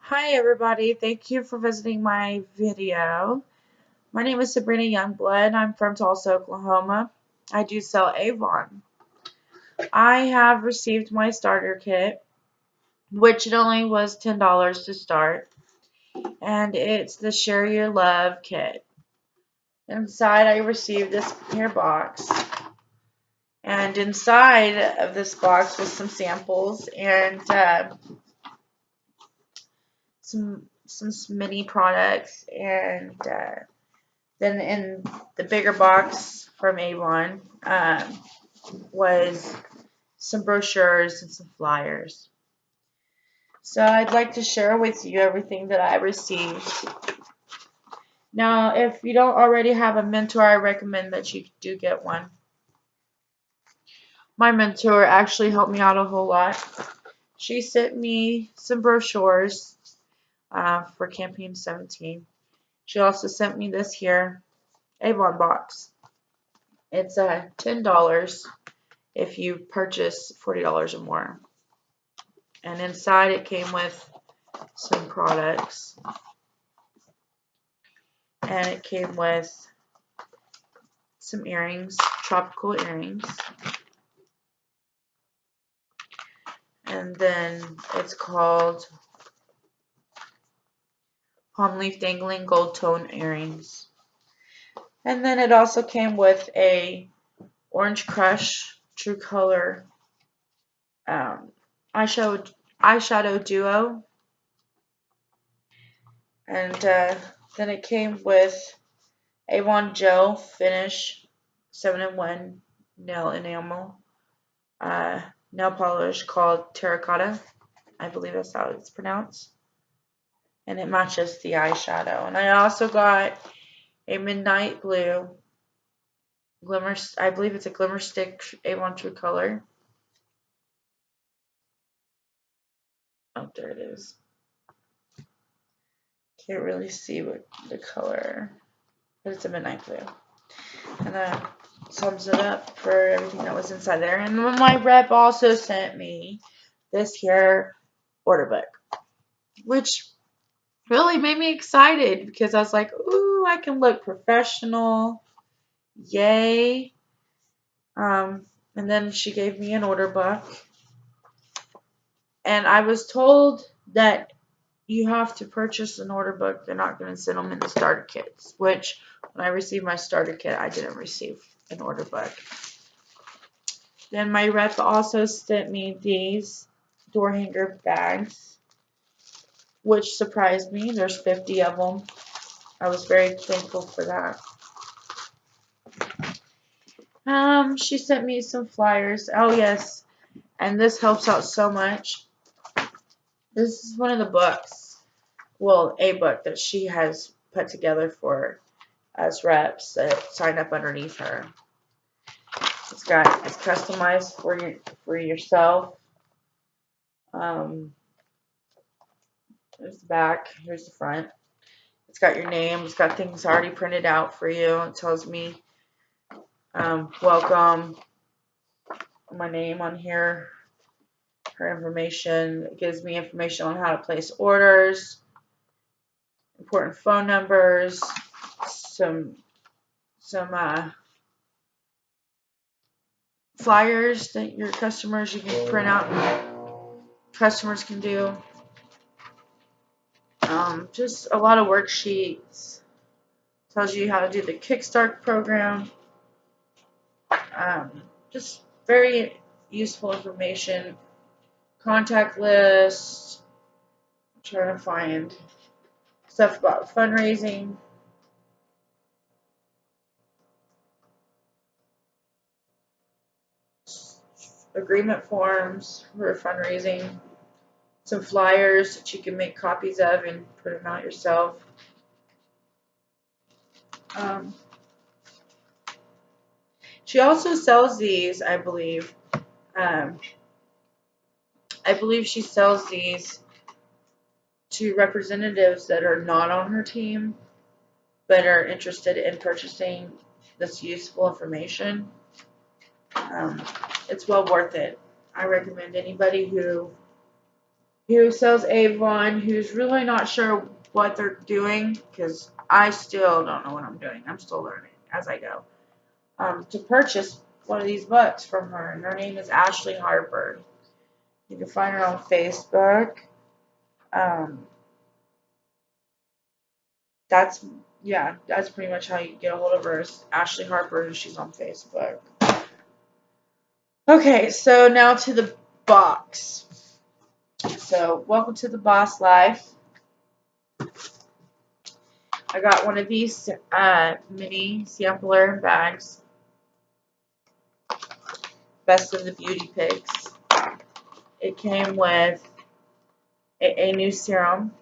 Hi everybody, thank you for visiting my video. My name is Sabrina Youngblood. I'm from Tulsa, Oklahoma. I do sell Avon. I have received my starter kit, which it only was $10 to start, and it's the Share Your Love kit. Inside I received this here box, and inside of this box was some samples and some mini products and then in the bigger box from Avon was some brochures and some flyers. So I'd like to share with you everything that I received. Now, if you don't already have a mentor, I recommend that you do get one. My mentor actually helped me out a whole lot. She sent me some brochures for Campaign 17. She also sent me this here Avon box. It's $10 if you purchase $40 or more. And inside it came with some products. And it came with some earrings, tropical earrings. And then it's called palm leaf dangling gold tone earrings. And then it also came with a orange crush true color eyeshadow duo. And then it came with Avon Gel Finish 7-in-1 nail enamel nail polish called Terracotta. I believe that's how it's pronounced. And it matches the eyeshadow. And I also got a midnight blue glimmer. I believe it's a glimmer stick Avon True Color. Oh, there it is. Can't really see what the color, but it's a midnight blue. And that sums it up for everything that was inside there. And my rep also sent me this here order book, which really made me excited because I was like, ooh, I can look professional. Yay. And then she gave me an order book. And I was told that you have to purchase an order book. They're not going to send them in the starter kits, which when I received my starter kit, I didn't receive an order book. Then my rep also sent me these door hanger bags, which surprised me. There's 50 of them. I was very thankful for that. She sent me some flyers. Oh, yes. And this helps out so much. This is one of the books. Well, a book that she has put together for us reps that sign up underneath her. It's customized for yourself. There's the back. Here's the front. It's got your name. It's got things already printed out for you. It tells me welcome, my name on here, her information. It gives me information on how to place orders, important phone numbers, some flyers that your customers, you can print out, customers can do. Just a lot of worksheets. Tells you how to do the Kickstart program. Just very useful information. Contact list. I'm trying to find stuff about fundraising. Agreement forms for fundraising. Some flyers that you can make copies of and print them out yourself. She also sells these, I believe. I believe she sells these to representatives that are not on her team, but are interested in purchasing this useful information. It's well worth it. I recommend anybody who who sells Avon, who's really not sure what they're doing, because I still don't know what I'm doing. I'm still learning as I go. To purchase one of these books from her, and her name is Ashley Harper. You can find her on Facebook. Um, that's that's pretty much how you get a hold of her. Is Ashley Harper, and she's on Facebook. Okay, so now to the box. So, welcome to the Boss Life. I got one of these mini sampler bags. Best of the Beauty Pigs. It came with a new serum.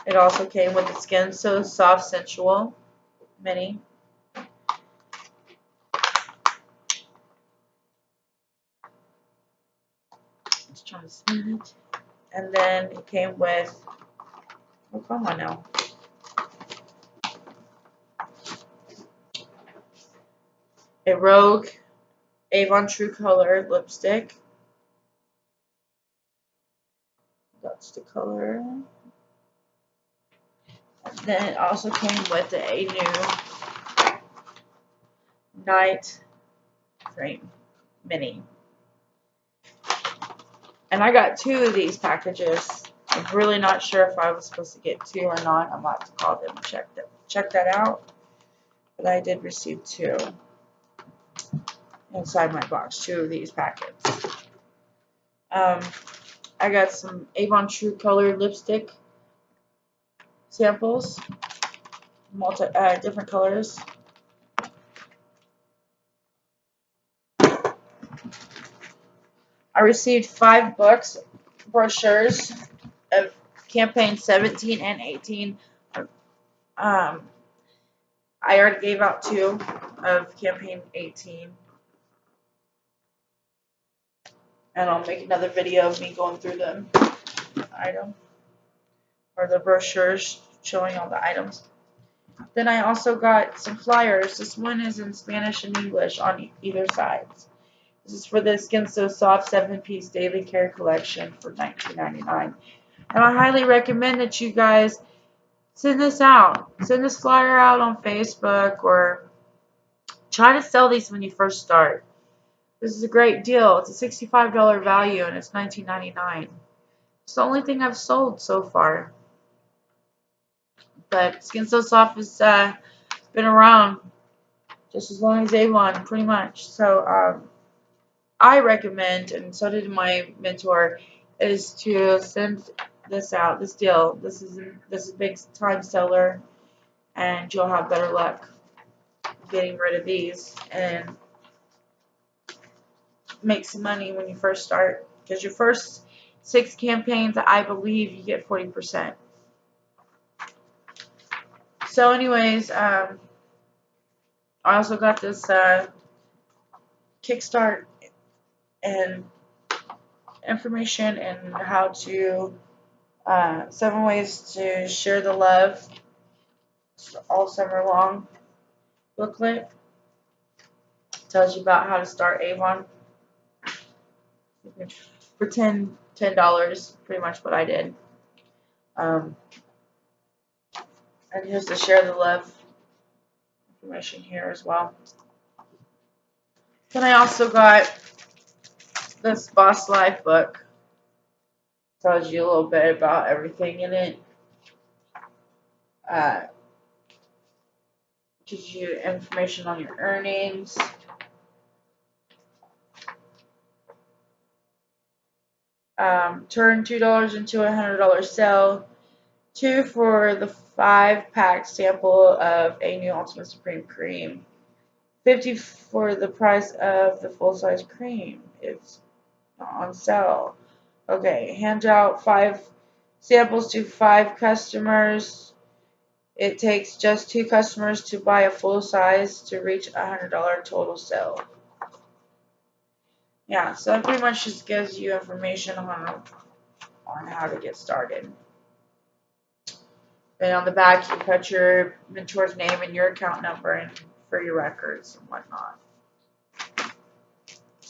It also came with the Skin So Soft Sensual mini. Just trying to smooth it. And then it came with, oh, come on now. A Rogue Avon True Color lipstick. That's the color. And then it also came with a new night cream mini. And I got 2 of these packages. I'm really not sure if I was supposed to get 2 or not. I'm about to call them and check that out. But I did receive 2 inside my box. 2 of these packets. I got some Avon True Color lipstick samples, different colors. I received 5 books, brochures of campaign 17 and 18. I already gave out 2 of campaign 18. And I'll make another video of me going through the item or the brochures showing all the items. Then I also got some flyers. This one is in Spanish and English on either side. This is for the Skin So Soft 7-piece daily care collection for $19.99. And I highly recommend that you guys send this out. Send this flyer out on Facebook, or try to sell these when you first start. This is a great deal. It's a $65 value and it's $19.99. It's the only thing I've sold so far. But Skin So Soft has been around just as long as Avon, pretty much. So I recommend, and so did my mentor, is to send this out, this deal. This is a big time seller, and you'll have better luck getting rid of these and make some money when you first start. Because your first 6 campaigns, I believe, you get 40%. So anyways, I also got this Kickstart and information and how to 7 ways to share the love all summer long booklet. Tells you about how to start Avon for $10, pretty much what I did. And here's the share the love information here as well. Then I also got this Boss Life book. Tells you a little bit about everything in it. Gives you information on your earnings. Turn $2 into a $100 sale. 2 for the 5-pack sample of a new Ultimate Supreme cream. $50 for the price of the full-size cream. It's not on sale. Okay, hand out 5 samples to 5 customers. It takes just 2 customers to buy a full size to reach a $100 total sale. Yeah, so it pretty much just gives you information on how to get started. Then on the back, you put your mentor's name and your account number in for your records and whatnot.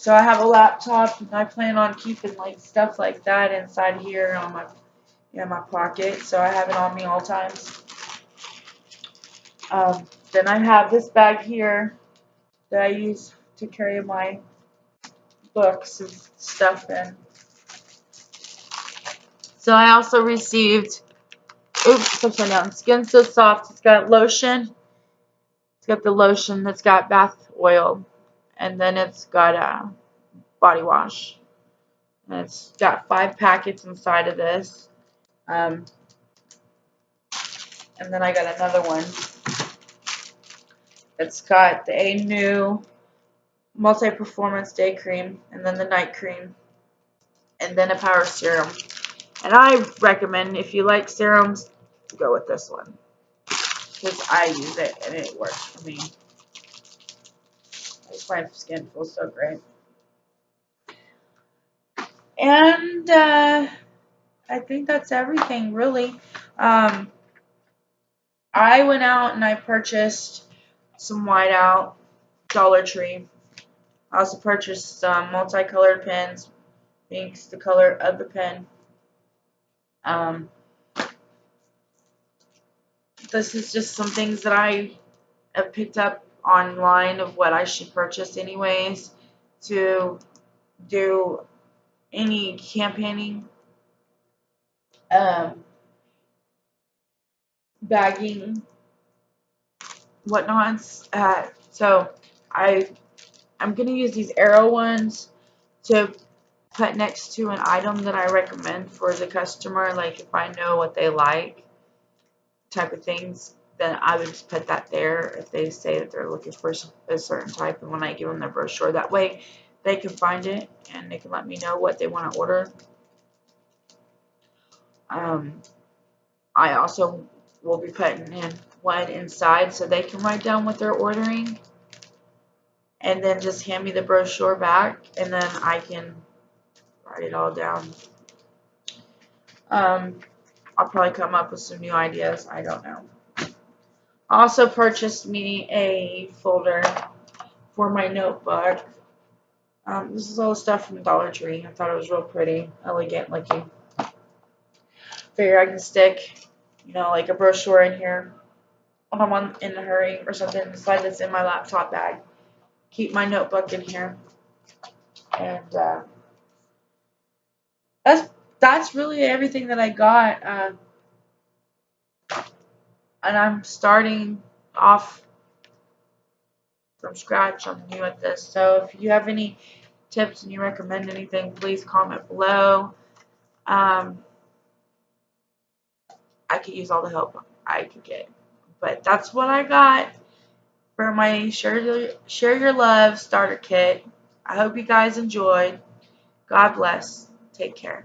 So I have a laptop, and I plan on keeping like stuff like that inside here on my in my pocket, so I have it on me all times. Then I have this bag here that I use to carry my books and stuff in. So I also received, oops, upside down, Skin So Soft. It's got lotion. It's got the lotion that's got bath oil, and then it's got a body wash. And it's got 5 packets inside of this. And then I got another one. It's got a new multi-performance day cream, and then the night cream, and then a power serum. And I recommend, if you like serums, go with this one, because I use it and it works for me. My skin feels so great. And I think that's everything, really. I went out and I purchased some whiteout, Dollar Tree. I also purchased some multicolored pens. Pink's the color of the pen. This is just some things that I have picked up online of what I should purchase anyways to do any campaigning, bagging, whatnots. So I'm going to use these arrow ones to put next to an item that I recommend for the customer. Like if I know what they like, type of things, then I would just put that there if they say that they're looking for a certain type, and when I give them their brochure, that way they can find it and they can let me know what they want to order. I also will be putting in one inside so they can write down what they're ordering, and then just hand me the brochure back, and then I can write it all down. I'll probably come up with some new ideas. I don't know. I also purchased me a folder for my notebook. This is all the stuff from Dollar Tree. I thought it was real pretty, elegant looking. Figure I can stick, like a brochure in here when I'm in a hurry or something. Slide this in my laptop bag. Keep my notebook in here, and that's really everything that I got. And I'm starting off from scratch. I'm new at this, so if you have any tips and you recommend anything, please comment below. I could use all the help I could get, but that's what I got for my Share Your Love starter kit. I hope you guys enjoyed. God bless. Take care.